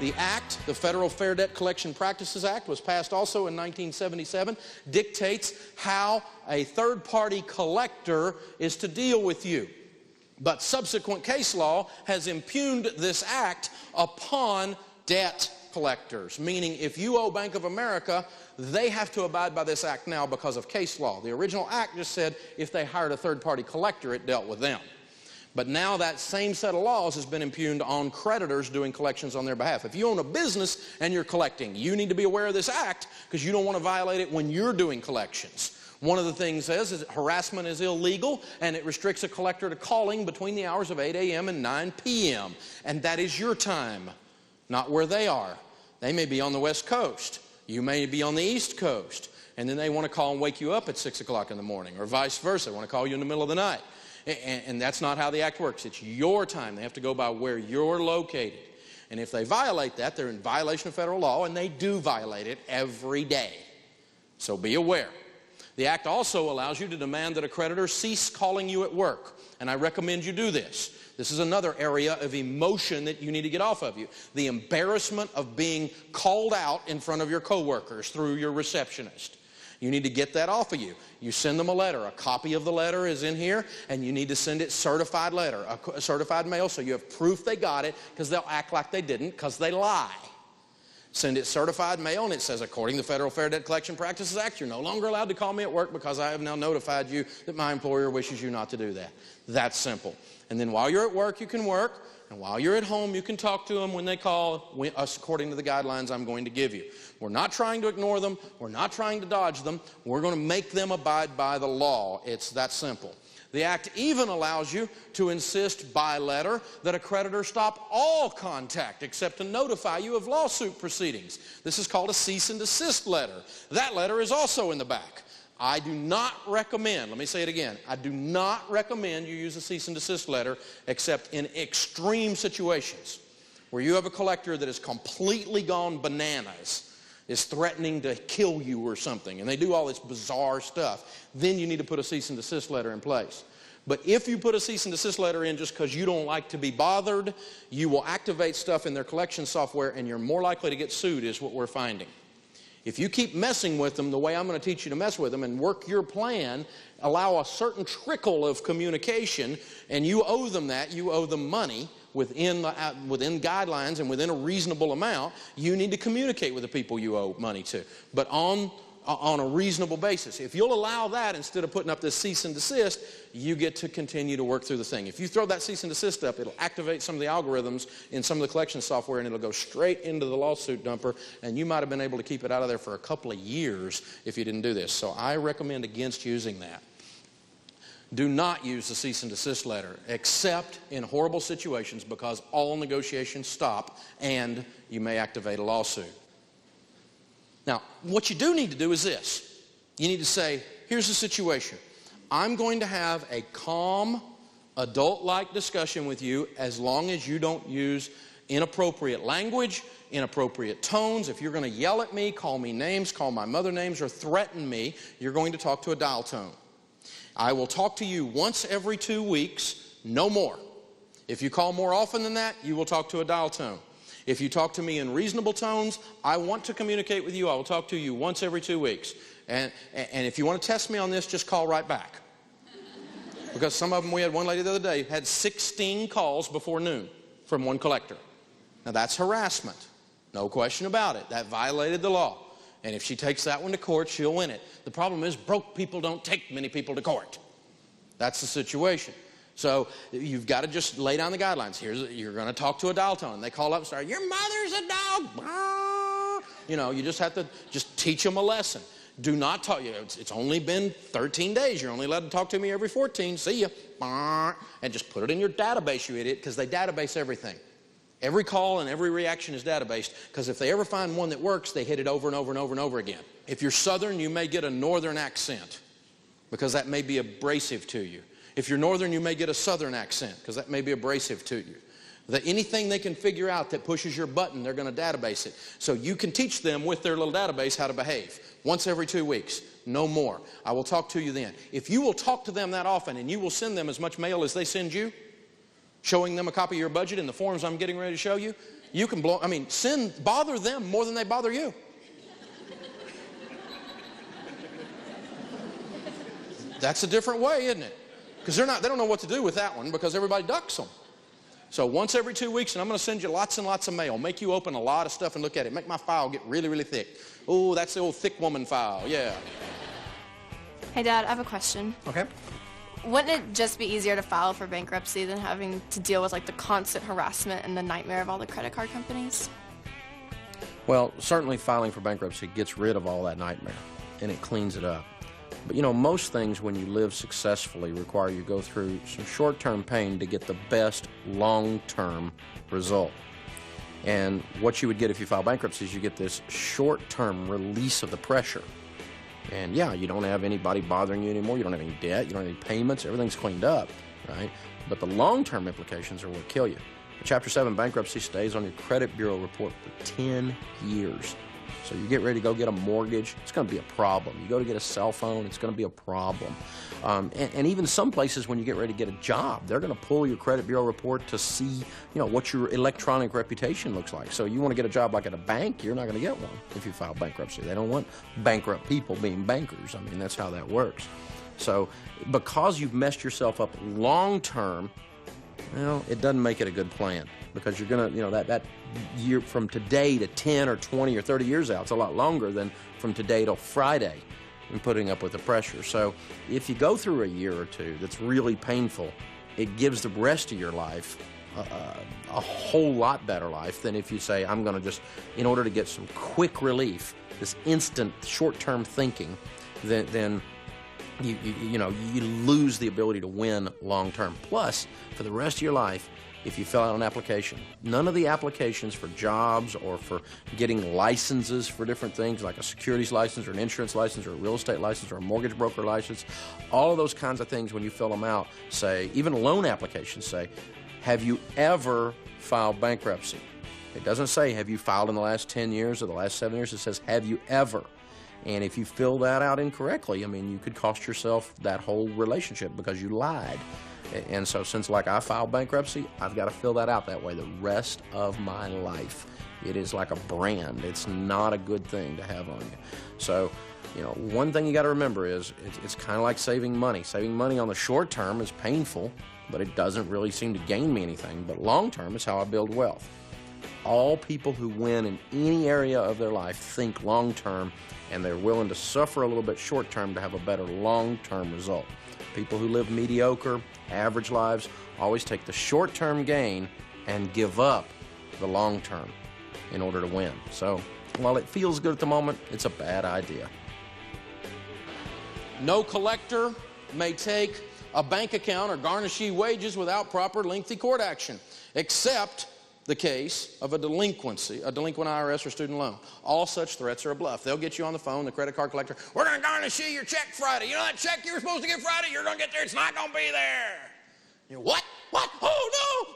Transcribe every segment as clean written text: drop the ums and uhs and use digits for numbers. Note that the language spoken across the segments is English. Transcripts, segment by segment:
The Act, the Federal Fair Debt Collection Practices Act, was passed also in 1977, dictates how a third-party collector is to deal with you. But subsequent case law has impugned this act upon debt collectors, meaning if you owe Bank of America, they have to abide by this act now because of case law. The original act just said if they hired a third-party collector, it dealt with them. But now that same set of laws has been impugned on creditors doing collections on their behalf. If you own a business and you're collecting, you need to be aware of this act because you don't want to violate it when you're doing collections. One of the things is that harassment is illegal, and it restricts a collector to calling between the hours of 8 a.m. and 9 p.m. And that is your time, not where they are. They may be on the West Coast. You may be on the East Coast. And then they want to call and wake you up at 6 o'clock in the morning, or vice versa. They want to call you in the middle of the night. And that's not how the act works. It's your time. They have to go by where you're located. And if they violate that, they're in violation of federal law, and they do violate it every day. So be aware. The act also allows you to demand that a creditor cease calling you at work. And I recommend you do this. This is another area of emotion that you need to get off of you. The embarrassment of being called out in front of your coworkers through your receptionist. You need to get that off of you. You send them a letter. A copy of the letter is in here, and you need to send it certified letter, a certified mail, so you have proof they got it, because they'll act like they didn't because they lie. Send it certified mail, and it says, according to the Federal Fair Debt Collection Practices Act, you're no longer allowed to call me at work because I have now notified you that my employer wishes you not to do that. That's simple. And then while you're at work, you can work, and while you're at home, you can talk to them when they call, according to the guidelines I'm going to give you. We're not trying to ignore them. We're not trying to dodge them. We're going to make them abide by the law. It's that simple. The Act even allows you to insist by letter that a creditor stop all contact except to notify you of lawsuit proceedings. This is called a cease and desist letter. That letter is also in the back. I do not recommend, let me say it again, I do not recommend you use a cease and desist letter except in extreme situations where you have a collector that is completely gone bananas, is threatening to kill you or something, and they do all this bizarre stuff. Then you need to put a cease and desist letter in place. But if you put a cease and desist letter in just because you don't like to be bothered, you will activate stuff in their collection software, and you're more likely to get sued, is what we're finding. If you keep messing with them the way I'm going to teach you to mess with them and work your plan, allow a certain trickle of communication, and you owe them that, you owe them money within guidelines and within a reasonable amount, you need to communicate with the people you owe money to, but on a reasonable basis. If you'll allow that instead of putting up this cease and desist, you get to continue to work through the thing. If you throw that cease and desist up, it'll activate some of the algorithms in some of the collection software, and it'll go straight into the lawsuit dumper, and you might have been able to keep it out of there for a couple of years if you didn't do this. So I recommend against using that. Do not use the cease and desist letter except in horrible situations, because all negotiations stop and you may activate a lawsuit. Now, what you do need to do is this. You need to say, here's the situation. I'm going to have a calm, adult-like discussion with you as long as you don't use inappropriate language, inappropriate tones. If you're going to yell at me, call me names, call my mother names, or threaten me, you're going to talk to a dial tone. I will talk to you once every 2 weeks, no more. If you call more often than that, you will talk to a dial tone. If you talk to me in reasonable tones, I want to communicate with you. I will talk to you once every 2 weeks. And if you want to test me on this, just call right back. Because some of them, we had one lady the other day, had 16 calls before noon from one collector. Now that's harassment. No question about it. That violated the law. And if she takes that one to court, she'll win it. The problem is broke people don't take many people to court. That's the situation. So you've got to just lay down the guidelines. You're going to talk to a dial tone. They call up and start, your mother's a dog. You know, you just have to just teach them a lesson. Do not talk. You know, it's only been 13 days. You're only allowed to talk to me every 14. See ya. And just put it in your database, you idiot, because they database everything. Every call and every reaction is databased, because if they ever find one that works, they hit it over and over and over and over again. If you're Southern, you may get a Northern accent, because that may be abrasive to you. If you're Northern, you may get a Southern accent, because that may be abrasive to you. Anything they can figure out that pushes your button, they're going to database it. So you can teach them with their little database how to behave. Once every 2 weeks, no more. I will talk to you then. If you will talk to them that often, and you will send them as much mail as they send you, showing them a copy of your budget and the forms I'm getting ready to show you, You can blow, I mean, sin, bother them more than they bother you. That's a different way, isn't it? Because they don't know what to do with that one because everybody ducks them. So once every 2 weeks, and I'm going to send you lots and lots of mail. Make you open a lot of stuff and look at it. Make my file get really, really thick. Oh, that's the old thick woman file, yeah. Hey, Dad, I have a question. Okay. Wouldn't it just be easier to file for bankruptcy than having to deal with, like, the constant harassment and the nightmare of all the credit card companies? Well, certainly filing for bankruptcy gets rid of all that nightmare, and it cleans it up. But you know, most things when you live successfully require you go through some short-term pain to get the best long-term result. And what you would get if you file bankruptcy is you get this short-term release of the pressure. And yeah, you don't have anybody bothering you anymore, you don't have any debt, you don't have any payments, everything's cleaned up, right? But the long-term implications are what kill you. Chapter 7 bankruptcy stays on your credit bureau report for 10 years. So you get ready to go get a mortgage, it's going to be a problem. You go to get a cell phone, it's going to be a problem. And even some places when you get ready to get a job, they're going to pull your credit bureau report to see, what your electronic reputation looks like. So you want to get a job like at a bank, you're not going to get one if you file bankruptcy. They don't want bankrupt people being bankers. I mean, that's how that works. So because you've messed yourself up long term, well, it doesn't make it a good plan because you're going to, that year from today to 10 or 20 or 30 years out, it's a lot longer than from today till Friday and putting up with the pressure. So if you go through a year or two that's really painful, it gives the rest of your life a whole lot better life than if you say, I'm going to just, in order to get some quick relief, this instant short-term thinking, then you lose the ability to win long-term. Plus, for the rest of your life, if you fill out an application, none of the applications for jobs or for getting licenses for different things like a securities license or an insurance license or a real estate license or a mortgage broker license, all of those kinds of things when you fill them out say, even loan applications say, have you ever filed bankruptcy? It doesn't say, have you filed in the last 10 years or the last 7 years? It says, have you ever? And if you fill that out incorrectly, I mean, you could cost yourself that whole relationship because you lied. And so since, like, I filed bankruptcy, I've got to fill that out that way the rest of my life. It is like a brand. It's not a good thing to have on you. So, one thing you got to remember is it's kind of like saving money. Saving money on the short term is painful, but it doesn't really seem to gain me anything. But long term is how I build wealth. All people who win in any area of their life think long term, and they're willing to suffer a little bit short term to have a better long term result. People who live mediocre, average lives always take the short term gain and give up the long term in order to win. So while it feels good at the moment, it's a bad idea. No collector may take a bank account or garnish ye wages without proper lengthy court action, except the case of a delinquent IRS or student loan. All such threats are a bluff. They'll get you on the phone, the credit card collector, we're going to garnish you your check Friday. You know that check you were supposed to get Friday? You're going to get there, it's not going to be there. What? What? Oh,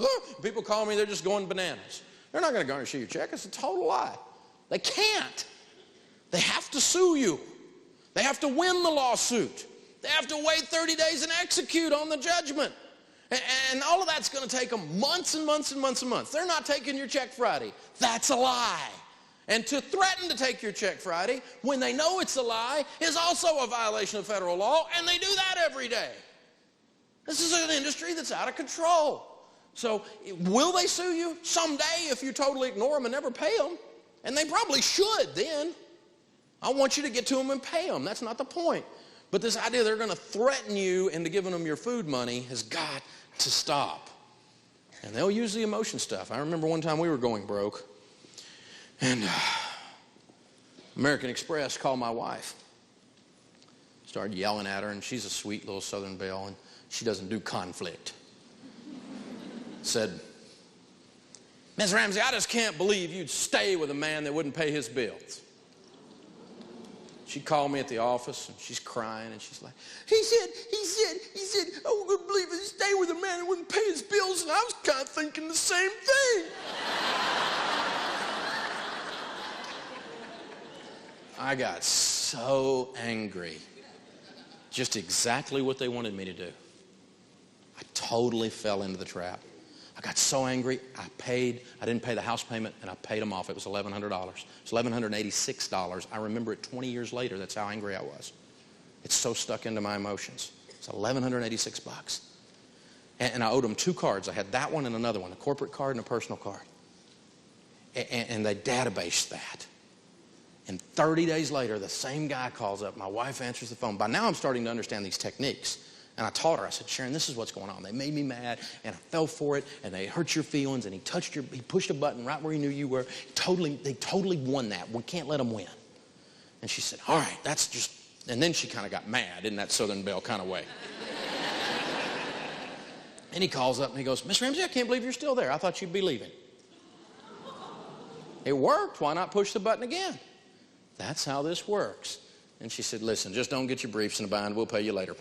no! People call me, they're just going bananas. They're not going to garnish you your check. It's a total lie. They can't. They have to sue you. They have to win the lawsuit. They have to wait 30 days and execute on the judgment. And all of that's going to take them months and months and months and months. They're not taking your check Friday. That's a lie. And to threaten to take your check Friday when they know it's a lie is also a violation of federal law, and they do that every day. This is an industry that's out of control. So will they sue you? Someday if you totally ignore them and never pay them. And they probably should then. I want you to get to them and pay them. That's not the point. But this idea they're going to threaten you into giving them your food money has got to stop. And they'll use the emotion stuff. I remember one time we were going broke, and American Express called my wife. Started yelling at her, and she's a sweet little Southern belle, and she doesn't do conflict. Said, Ms. Ramsey, I just can't believe you'd stay with a man that wouldn't pay his bills. She called me at the office, and she's crying, and she's like, he said, I wouldn't believe he'd stay with a man that wouldn't pay his bills, and I was kind of thinking the same thing. I got so angry. Just exactly what they wanted me to do. I totally fell into the trap. I got so angry, I didn't pay the house payment, and I paid them off. It was $1,100. It's $1,186. I remember it 20 years later. That's how angry I was. It's so stuck into my emotions. It's $1,186. And I owed them 2 cards. I had that one and another one, a corporate card and a personal card. And they databased that. And 30 days later, the same guy calls up. My wife answers the phone. By now, I'm starting to understand these techniques. And I taught her, I said, Sharon, this is what's going on. They made me mad, and I fell for it, and they hurt your feelings, and he pushed a button right where he knew you were. They totally won that. We can't let them win. And she said, all right, that's just, and then she kind of got mad in that Southern Belle kind of way. And he calls up and he goes, Miss Ramsey, I can't believe you're still there. I thought you'd be leaving. It worked. Why not push the button again? That's how this works. And she said, listen, just don't get your briefs in a bind. We'll pay you later.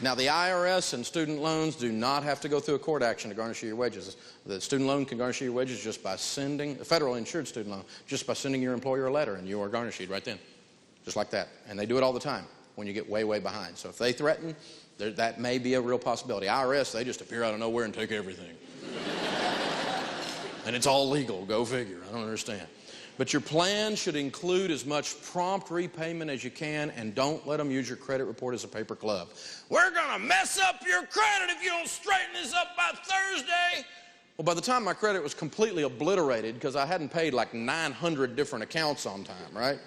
Now, the IRS and student loans do not have to go through a court action to garnish your wages. The student loan can garnish your wages just by sending, the federal insured student loan, just by sending your employer a letter, and you are garnished right then. Just like that. And they do it all the time when you get way, way behind. So if they threaten, that may be a real possibility. IRS, they just appear out of nowhere and take everything. And it's all legal. Go figure. I don't understand. But your plan should include as much prompt repayment as you can, and don't let them use your credit report as a paper club. We're going to mess up your credit if you don't straighten this up by Thursday. Well, by the time my credit was completely obliterated, because I hadn't paid like 900 different accounts on time, right?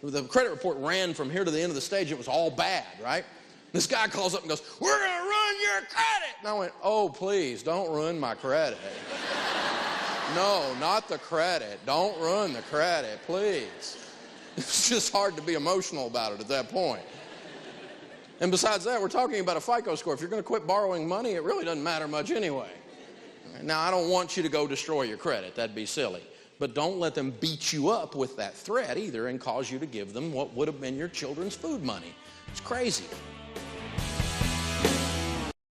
The credit report ran from here to the end of the stage. It was all bad, right? This guy calls up and goes, we're going to ruin your credit. And I went, oh, please, don't ruin my credit. No, not the credit. Don't ruin the credit, please. It's just hard to be emotional about it at that point. And besides that, we're talking about a FICO score. If you're going to quit borrowing money, it really doesn't matter much anyway. Now, I don't want you to go destroy your credit. That'd be silly. But don't let them beat you up with that threat either and cause you to give them what would have been your children's food money. It's crazy.